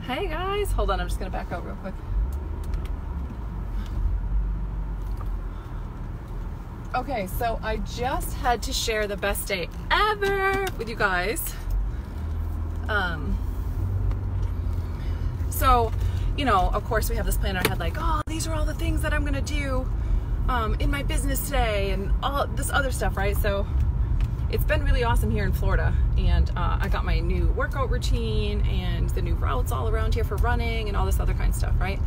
Hey guys, hold on, I'm just gonna back out real quick. Okay, so I just had to share the best day ever with you guys. So, you know, of course we have this plan in our head like, oh, these are all the things that I'm gonna do in my business today and all this other stuff, right? So it's been really awesome here in Florida, and I got my new workout routine and the new routes all around here for running and all this other kind of stuff, right?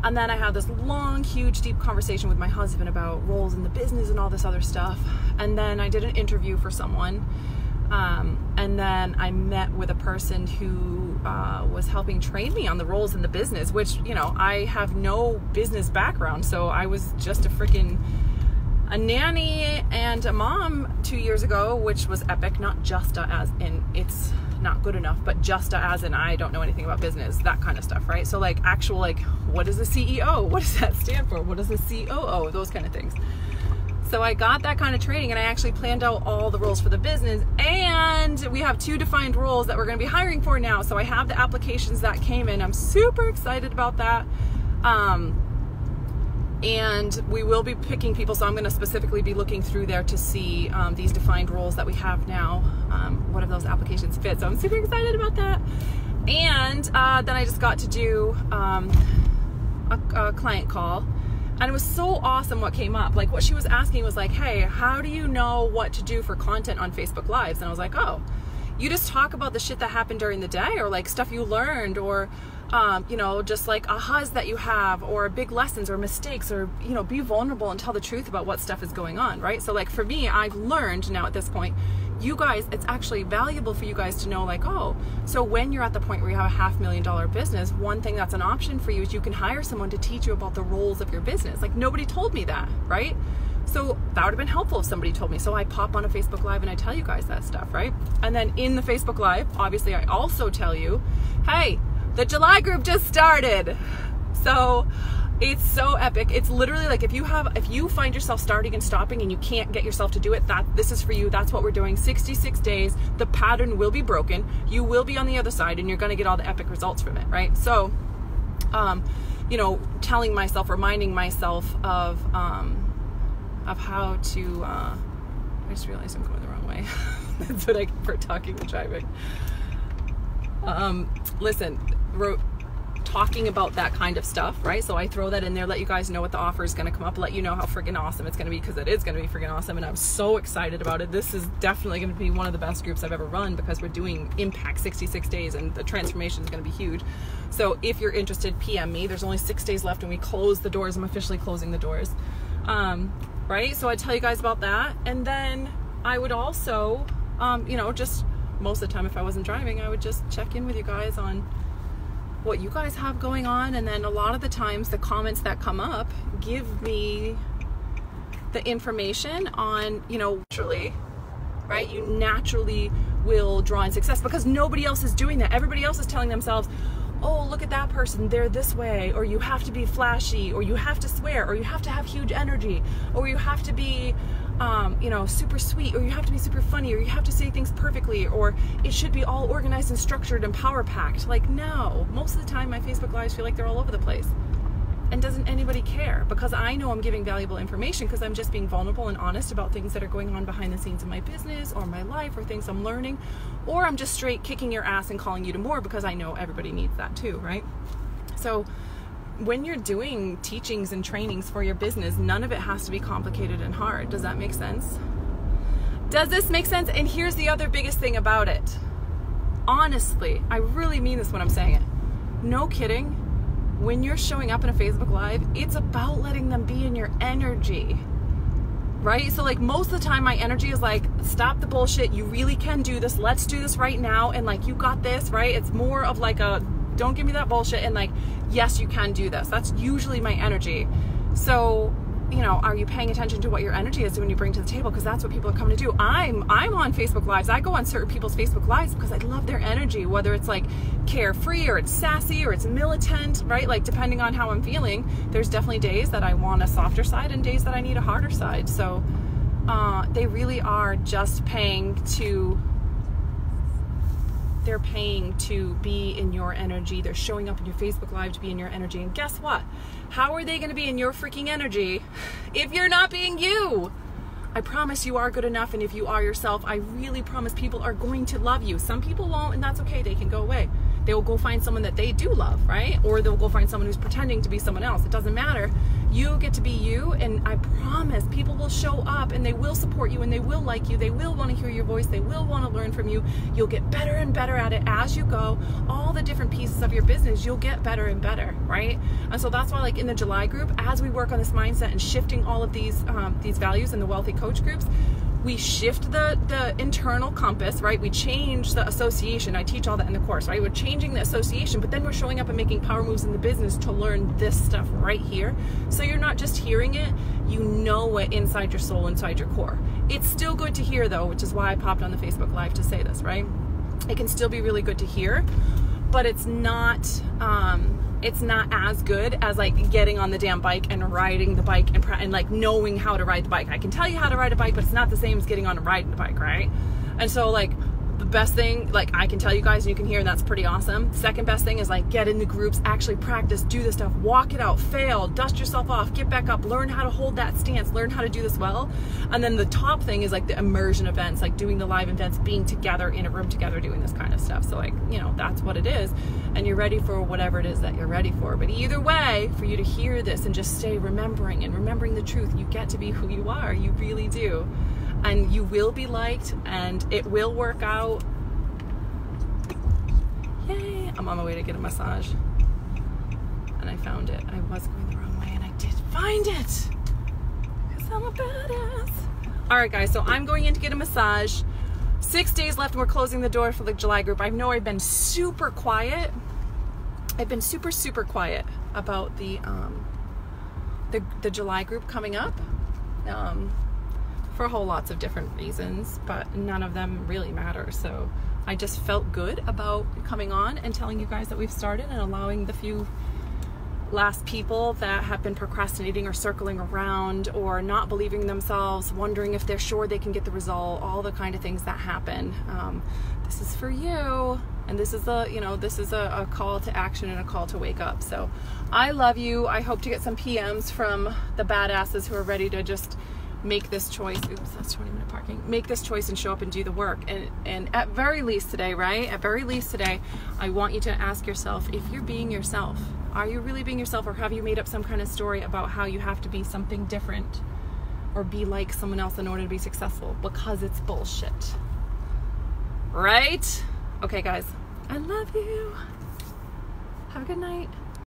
And then I had this long, huge, deep conversation with my husband about roles in the business and all this other stuff. And then I did an interview for someone, and then I met with a person who was helping train me on the roles in the business, which, you know, I have no business background, so I was just a nanny and a mom 2 years ago, which was epic. Not just as in it's not good enough, but just as in I don't know anything about business, that kind of stuff, right? So like actual, like, what is a CEO? What does that stand for? What is a COO? Those kind of things. So I got that kind of training, and I actually planned out all the roles for the business, and we have 2 defined roles that we're going to be hiring for now. So I have the applications that came in. I'm super excited about that. And we will be picking people, so I'm going to specifically be looking through there to see these defined roles that we have now, what of those applications fit. So I'm super excited about that. And then I just got to do a client call, and it was so awesome what came up. Like, what she was asking was like, hey, how do you know what to do for content on Facebook Lives? And I was like, oh, you just talk about the shit that happened during the day, or like stuff you learned, or you know, just like ahas that you have, or big lessons or mistakes, or, you know, be vulnerable and tell the truth about what stuff is going on, right? So like for me, I've learned now at this point, you guys, it's actually valuable for you guys to know, like, oh, so when you're at the point where you have a $500,000 business, one thing that's an option for you is you can hire someone to teach you about the roles of your business. Like, nobody told me that, right? So that would have been helpful if somebody told me. So I pop on a Facebook Live and I tell you guys that stuff, right? And then in the Facebook Live, obviously I also tell you, hey, the July group just started. So it's so epic. It's literally like, if you find yourself starting and stopping and you can't get yourself to do it, this is for you. That's what we're doing. 66 days. The pattern will be broken. You will be on the other side, and you're going to get all the epic results from it, right? So, you know, telling myself, reminding myself of how to, I just realized I'm going the wrong way. That's what I get for talking and driving. Listen, talking about that kind of stuff, right? So I throw that in there, let you guys know what the offer is going to come up, let you know how friggin' awesome it's going to be, because it is going to be friggin' awesome, and I'm so excited about it. This is definitely going to be one of the best groups I've ever run, because we're doing Impact 66 days, and the transformation is going to be huge. So if you're interested, PM me. There's only 6 days left, and we close the doors. I'm officially closing the doors. Right? So I tell you guys about that, and then I would also, you know, just most of the time, if I wasn't driving, I would just check in with you guys on what you guys have going on. And then a lot of the times the comments that come up give me the information on, you know, naturally, right? You naturally will draw in success, because nobody else is doing that. Everybody else is telling themselves, oh, look at that person, they're this way, or you have to be flashy, or you have to swear, or you have to have huge energy, or you have to be you know, super sweet, or you have to be super funny, or you have to say things perfectly, or it should be all organized and structured and power packed. Like, no, most of the time my Facebook Lives feel like they're all over the place. And doesn't anybody care? Because I know I'm giving valuable information, because I'm just being vulnerable and honest about things that are going on behind the scenes in my business or my life, or things I'm learning, or I'm just straight kicking your ass and calling you to more, because I know everybody needs that too, right? So when you're doing teachings and trainings for your business, none of it has to be complicated and hard. Does that make sense? Does this make sense? And here's the other biggest thing about it. Honestly, I really mean this when I'm saying it. No kidding. When you're showing up in a Facebook Live, it's about letting them be in your energy, right? So like, most of the time my energy is like, stop the bullshit. You really can do this. Let's do this right now. And like, you got this, right? It's more of like a, don't give me that bullshit, and like, yes, you can do this. That's usually my energy. So, you know, are you paying attention to what your energy is when you bring to the table? Because that's what people are coming to do. I'm on Facebook Lives. I go on certain people's Facebook Lives because I love their energy, whether it's like carefree, or it's sassy, or it's militant, right? Like, depending on how I'm feeling, there's definitely days that I want a softer side and days that I need a harder side. So they really are just paying to they're paying to be in your energy. They're showing up in your Facebook Live to be in your energy. And guess what? How are they going to be in your freaking energy if you're not being you? I promise you are good enough, and if you are yourself, I really promise people are going to love you. Some people won't, and that's okay. They can go away. They will go find someone that they do love, right? Or they'll go find someone who's pretending to be someone else. It doesn't matter. You get to be you, and I promise people will show up, and they will support you, and they will like you. They will want to hear your voice. They will want to learn from you. You'll get better and better at it as you go. All the different pieces of your business, you'll get better and better, right? And so that's why, like in the July group, as we work on this mindset and shifting all of these values in the Wealthy Coach groups, we shift the internal compass, right? We change the association. I teach all that in the course, right? We're changing the association, but then we're showing up and making power moves in the business to learn this stuff right here. So you're not just hearing it, you know it inside your soul, inside your core. It's still good to hear though, which is why I popped on the Facebook Live to say this, right? It can still be really good to hear, but it's not as good as like getting on the damn bike and riding the bike and like knowing how to ride the bike. I can tell you how to ride a bike, but it's not the same as getting on and riding the bike, right? And so like the best thing, like I can tell you guys and you can hear, and that's pretty awesome. Second best thing is like get in the groups, actually practice, do the stuff, walk it out, fail, dust yourself off, get back up, learn how to hold that stance, learn how to do this well. And then the top thing is like the immersion events, like doing the live events, being together in a room together, doing this kind of stuff. So like, you know, that's what it is. And you're ready for whatever it is that you're ready for. But either way, for you to hear this and just stay remembering the truth, you get to be who you are. You really do. And you will be liked, and it will work out. Yay! I'm on my way to get a massage. And I found it. I was going the wrong way, and I did find it. Because I'm a badass. Alright guys, so I'm going in to get a massage. 6 days left and we're closing the door for the July group. I know I've been super quiet. I've been super quiet about the July group coming up. For whole lots of different reasons, but none of them really matter. So I just felt good about coming on and telling you guys that we've started, and allowing the few last people that have been procrastinating or circling around or not believing themselves, wondering if they're sure they can get the result, all the kind of things that happen. This is for you, and this is a call to action and a call to wake up. So I love you. I hope to get some PMs from the badasses who are ready to just make this choice. Oops, that's 20-minute parking. Make this choice and show up and do the work. And at very least today, right? At very least today, I want you to ask yourself, if you're being yourself, are you really being yourself, or have you made up some kind of story about how you have to be something different or be like someone else in order to be successful? Because it's bullshit. Right? Okay, guys. I love you. Have a good night.